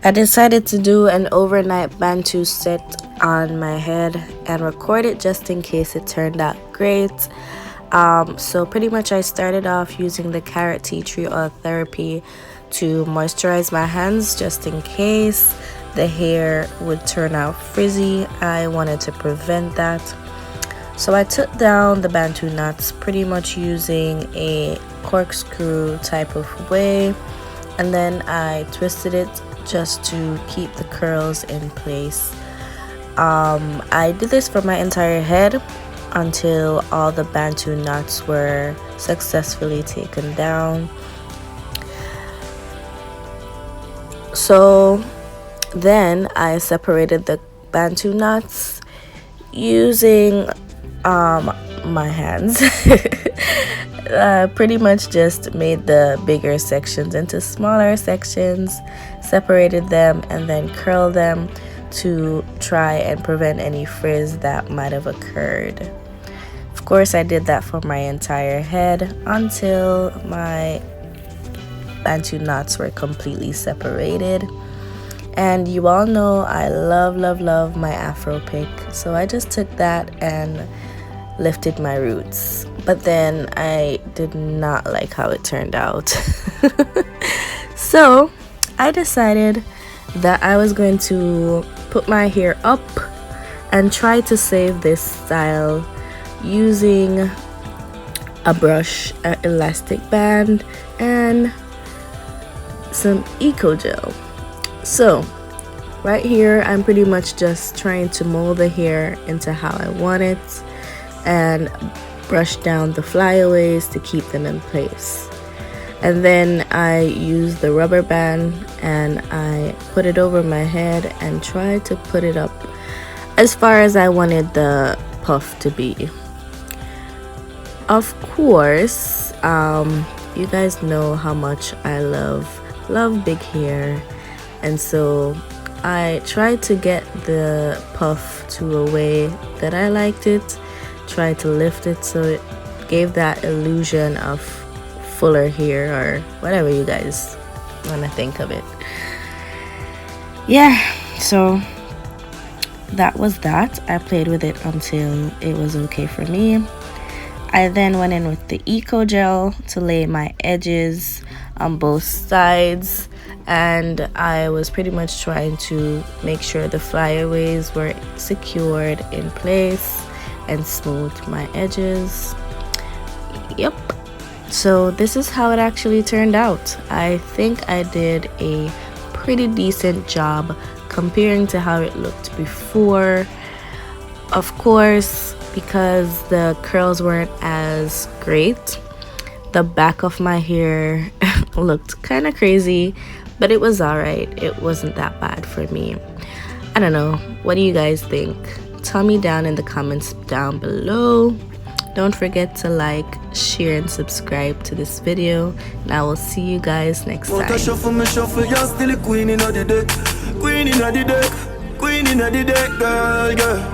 I decided to do an overnight Bantu set on my head and record it just in case it turned out great. So pretty much I started off using the carrot tea tree oil therapy to moisturize my hands just in case the hair would turn out frizzy. I wanted to prevent that. So I took down the Bantu knots pretty much using a corkscrew type of way, and then I twisted it just to keep the curls in place. I did this for my entire head until all the Bantu knots were successfully taken down. So then I separated the Bantu knots using my hands. Pretty much just made the bigger sections into smaller sections, separated them, and then curled them to try and prevent any frizz that might have occurred. Of course, I did that for my entire head until my Bantu knots were completely separated. And you all know I love my afro pick, so I just took that and lifted my roots. But then I did not like how it turned out. So I decided that I was going to put my hair up and try to save this style using a brush, an elastic band, and some eco gel. So right here I'm pretty much just trying to mold the hair into how I want it and brush down the flyaways to keep them in place. And then I use the rubber band and I put it over my head and try to put it up as far as I wanted the puff to be. Of course, you guys know how much I love big hair, and so I tried to get the puff to a way that I liked it, tried to lift it so it gave that illusion of fuller hair, or whatever you guys want to think of it. Yeah, so that was that. I played with it until it was okay for me. I then went in with the eco gel to lay my edges on both sides, and I was pretty much trying to make sure the flyaways were secured in place and smooth my edges. Yep. So this is how it actually turned out. I think I did a pretty decent job comparing to how it looked before. Of course, because the curls weren't as great, the back of my hair looked kind of crazy, but it was alright. It wasn't that bad for me. I don't know. What do you guys think? Tell me down in the comments down below. Don't forget to like, share, and subscribe to this video, and I will see you guys next time. Queen in the deck, girl, yeah.